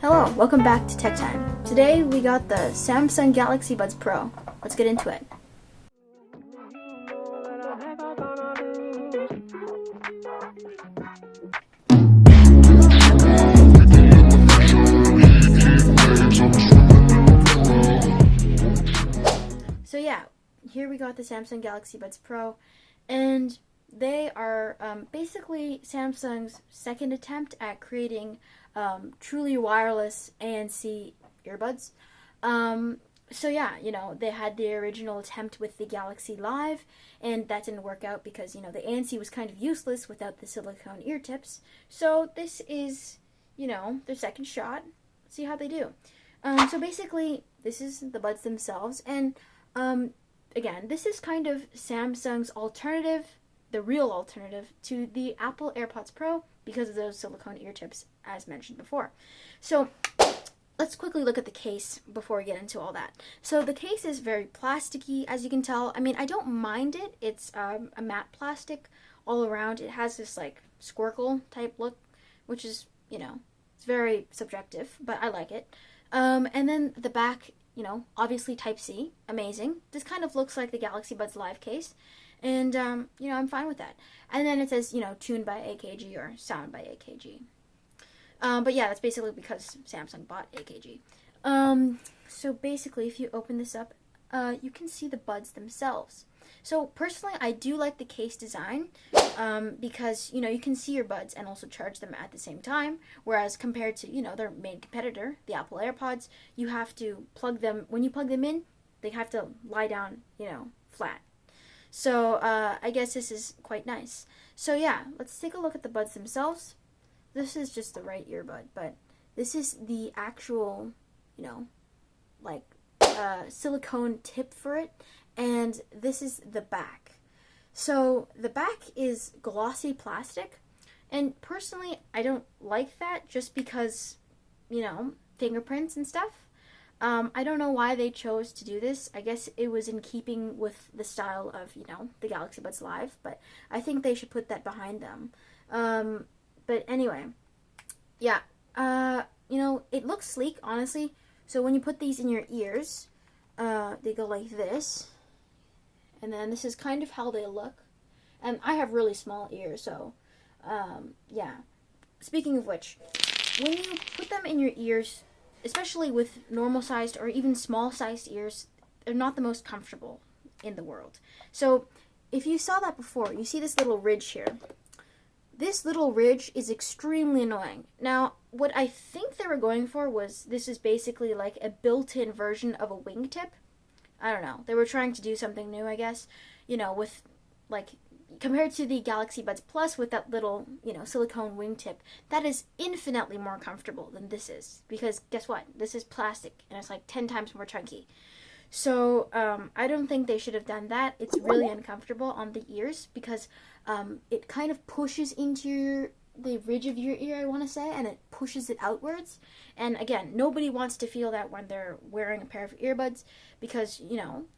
Hello, welcome back to Tech Time. Today we got the Samsung Galaxy Buds Pro. Let's get into it. So yeah, here we got the Samsung Galaxy Buds Pro, and they are basically Samsung's second attempt at creating truly wireless ANC earbuds. So yeah, they had the original attempt with the Galaxy Live, and that didn't work out because, the ANC was kind of useless without the silicone ear tips. So this is, their second shot. Let's see how they do. So basically, this is the buds themselves, and again, this is kind of Samsung's alternative, the real alternative to the Apple AirPods Pro because of those silicone ear tips, as mentioned before. So let's quickly look at the case before we get into all that. So the case is very plasticky, as you can tell. I mean, I don't mind it. It's a matte plastic all around. It has this like squircle type look, which is, it's very subjective, but I like it. And then the back, obviously Type-C, amazing. This kind of looks like the Galaxy Buds Live case, and, I'm fine with that. And then it says, tuned by AKG or sound by AKG. But yeah, that's basically because Samsung bought AKG. So basically, if you open this up, you can see the buds themselves. So personally, I do like the case design because, you can see your buds and also charge them at the same time. Whereas compared to, their main competitor, the Apple AirPods, you have to plug them, when you plug them in, they have to lie down, flat. So I guess this is quite nice. So yeah, let's take a look at the buds themselves. This is just the right earbud, but this is the actual, silicone tip for it, and this is the back. So the back is glossy plastic, and personally, I don't like that just because, fingerprints and stuff. I don't know why they chose to do this. I guess it was in keeping with the style of, the Galaxy Buds Live, but I think they should put that behind them. But anyway, yeah, it looks sleek, honestly. So when you put these in your ears, they go like this. And then this is kind of how they look. And I have really small ears, so, yeah. Speaking of which, when you put them in your ears, especially with normal-sized or even small-sized ears, they're not the most comfortable in the world. So if you saw that before, you see this little ridge here. This little ridge is extremely annoying. Now, what I think they were going for was this is basically like a built-in version of a wingtip. I don't know. They were trying to do something new, I guess. With, like, compared to the Galaxy Buds Plus with that little, silicone wingtip, that is infinitely more comfortable than this is. Because guess what? This is plastic, and it's like 10 times more chunky. So, I don't think they should have done that. It's really uncomfortable on the ears because it kind of pushes into the ridge of your ear, I want to say, and it pushes it outwards. And again, nobody wants to feel that when they're wearing a pair of earbuds because,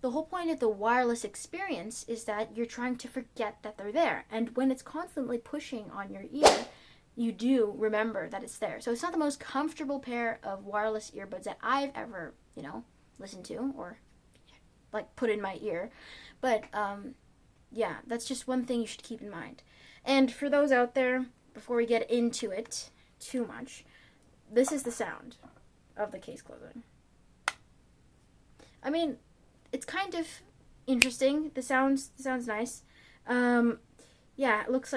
the whole point of the wireless experience is that you're trying to forget that they're there. And when it's constantly pushing on your ear, you do remember that it's there. So it's not the most comfortable pair of wireless earbuds that I've ever, listened to or like put in my ear. But yeah, that's just one thing you should keep in mind. And for those out there, before we get into it too much, this is the sound of the case closing. I mean, it's kind of interesting. The sounds nice. Yeah, it looks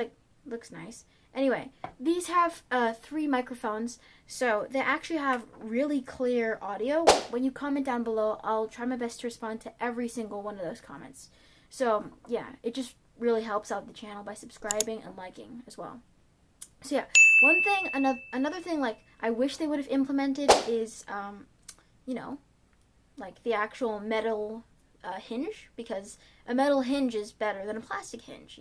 nice. Anyway, these have 3 microphones, so they actually have really clear audio. When you comment down below, I'll try my best to respond to every single one of those comments. So, yeah, it just really helps out the channel by subscribing and liking as well. So, yeah, one thing, another thing, like, I wish they would have implemented is, like, the actual metal hinge, because a metal hinge is better than a plastic hinge,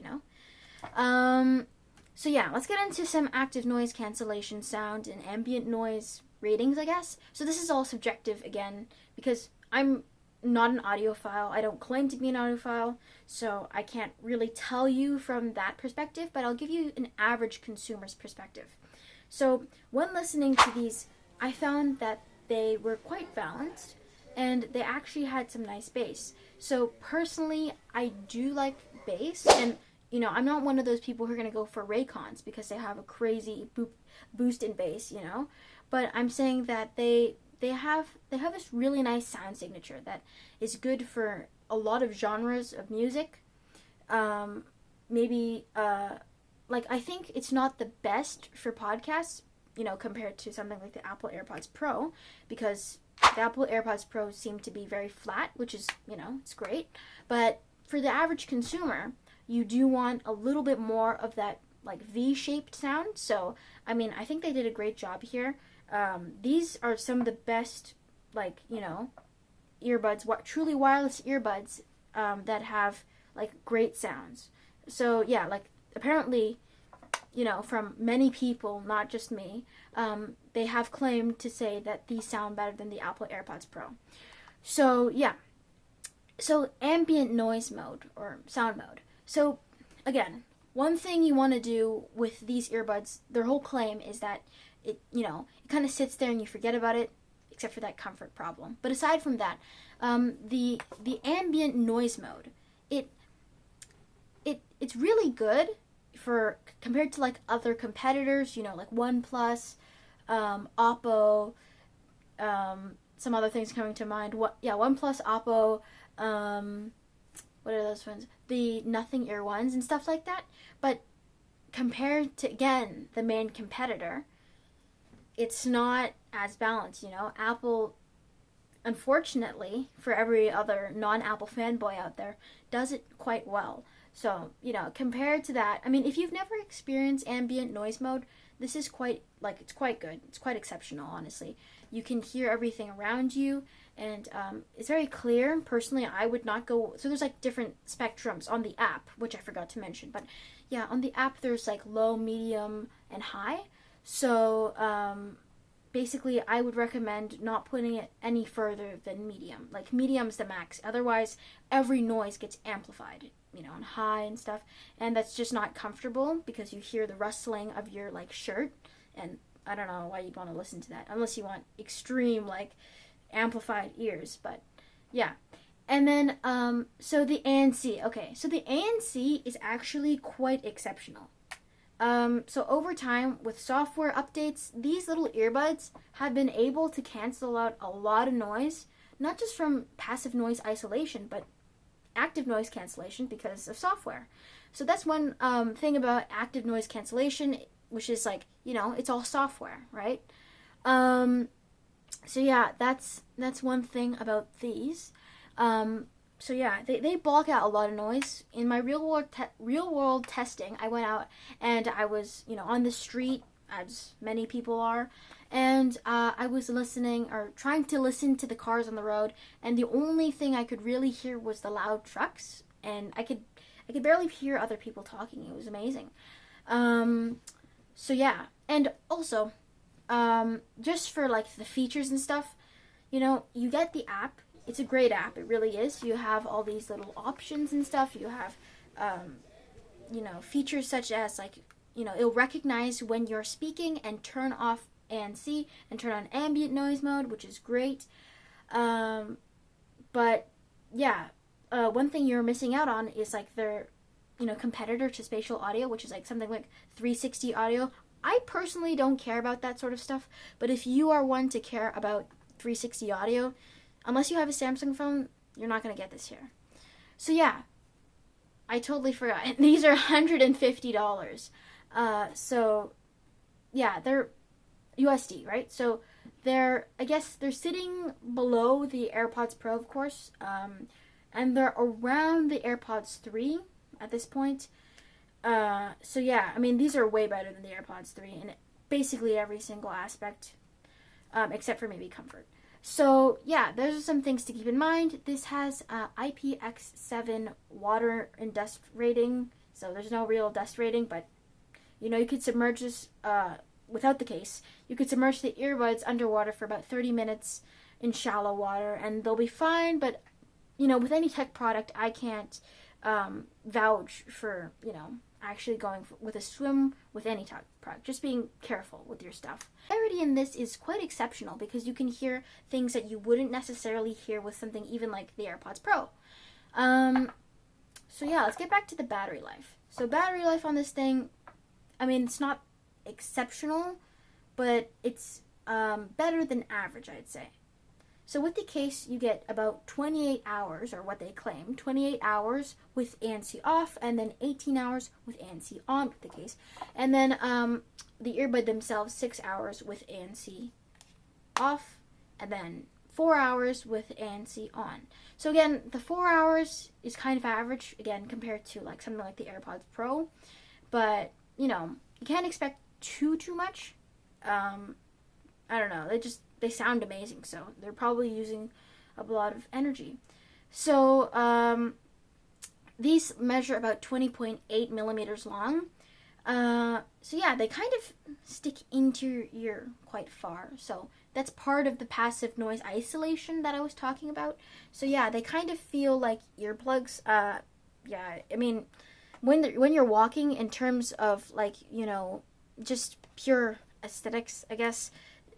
So yeah, let's get into some active noise cancellation sound and ambient noise ratings, I guess. So this is all subjective again, because I'm not an audiophile. I don't claim to be an audiophile, so I can't really tell you from that perspective, but I'll give you an average consumer's perspective. So when listening to these I found that they were quite balanced and they actually had some nice bass. So personally, I do like bass, and I'm not one of those people who are going to go for Raycons because they have a crazy boost in bass, But I'm saying that they have this really nice sound signature that is good for a lot of genres of music. Maybe like I think it's not the best for podcasts, compared to something like the Apple AirPods Pro, because the Apple AirPods Pro seem to be very flat, which is, it's great. But for the average consumer, you do want a little bit more of that like V-shaped sound. So, I mean, I think they did a great job here. These are some of the best, like, earbuds, truly wireless earbuds that have like great sounds. So yeah, like apparently, from many people, not just me, they have claimed to say that these sound better than the Apple AirPods Pro. So yeah, so ambient noise mode or sound mode. So again, one thing you want to do with these earbuds, their whole claim is that it kind of sits there and you forget about it, except for that comfort problem. But aside from that, the ambient noise mode, it's really good for compared to like other competitors, like OnePlus, Oppo, some other things coming to mind. OnePlus, Oppo, what are those ones? The Nothing Ear ones and stuff like that. But compared to, again, the main competitor, it's not as balanced, Apple, unfortunately, for every other non-Apple fanboy out there, does it quite well. So, compared to that, I mean, if you've never experienced ambient noise mode, this is it's quite good. It's quite exceptional, honestly. You can hear everything around you, and it's very clear. Personally, I would not go, so there's like different spectrums on the app, which I forgot to mention, but yeah, on the app there's like low, medium, and high. So, basically, I would recommend not putting it any further than medium. Like, medium's the max. Otherwise, every noise gets amplified, on high and stuff. And that's just not comfortable because you hear the rustling of your, like, shirt. And I don't know why you'd want to listen to that. Unless you want extreme, like, amplified ears. But, yeah. And then, so the ANC. Okay, so the ANC is actually quite exceptional. So over time, with software updates, these little earbuds have been able to cancel out a lot of noise, not just from passive noise isolation, but active noise cancellation because of software. So that's one thing about active noise cancellation, which is like, it's all software, right? So yeah, that's one thing about these. So yeah, they block out a lot of noise. In my real world testing, I went out and I was, on the street, as many people are, and I was listening or trying to listen to the cars on the road, and the only thing I could really hear was the loud trucks, and I could barely hear other people talking. It was amazing. So yeah, and also, just for like the features and stuff, you get the app. It's a great app. It really is. You have all these little options and stuff. You have, features such as like, it'll recognize when you're speaking and turn off ANC and turn on ambient noise mode, which is great. But yeah, one thing you're missing out on is like their, competitor to spatial audio, which is like something like 360 audio. I personally don't care about that sort of stuff, but if you are one to care about 360 audio, unless you have a Samsung phone, you're not going to get this here. So yeah, I totally forgot. These are $150. So yeah, they're USD, right? So I guess they're sitting below the AirPods Pro, of course, and they're around the AirPods 3 at this point. So yeah, I mean, these are way better than the AirPods 3 in basically every single aspect, except for maybe comfort. So yeah, those are some things to keep in mind. This has IPX7 water and dust rating, so there's no real dust rating, but you could submerge this without the case. You could submerge the earbuds underwater for about 30 minutes in shallow water, and they'll be fine. But with any tech product, I can't vouch for actually going with a swim with any type of product. Just being careful with your stuff. Clarity in this is quite exceptional because you can hear things that you wouldn't necessarily hear with something even like the AirPods Pro. So yeah, let's get back to the battery life. So battery life on this thing, I mean, it's not exceptional, but it's better than average, I'd say. So with the case, you get about 28 hours, or what they claim, 28 hours with ANC off, and then 18 hours with ANC on with the case. And then the earbud themselves, 6 hours with ANC off, and then 4 hours with ANC on. So again, the 4 hours is kind of average, again, compared to like something like the AirPods Pro. But, you know, you can't expect too much. I don't know, they sound amazing, so they're probably using a lot of energy. So these measure about 20.8 millimeters long. So yeah, they kind of stick into your ear quite far. So that's part of the passive noise isolation that I was talking about. So yeah, they kind of feel like earplugs. Yeah, I mean, when you're walking, in terms of like, you know, just pure aesthetics, I guess,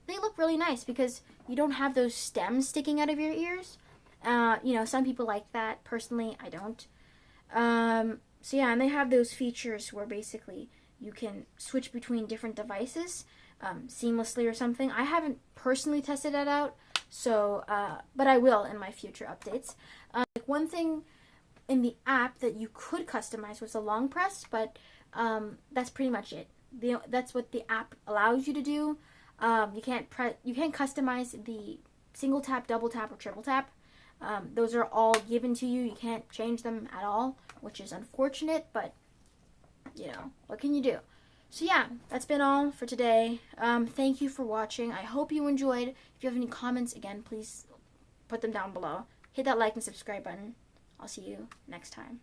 they look really nice because you don't have those stems sticking out of your ears. You know, some people like that. Personally, I don't. So yeah, and they have those features where basically you can switch between different devices seamlessly or something. I haven't personally tested that out, so but I will in my future updates. Like one thing in the app that you could customize was a long press, but that's pretty much it. That's what the app allows you to do. You can't customize the single tap, double tap, or triple tap. Those are all given to you. You can't change them at all, which is unfortunate, but you know, what can you do? So yeah, that's been all for today. Thank you for watching. I hope you enjoyed. If you have any comments, again, please put them down below. Hit that like and subscribe button. I'll see you next time.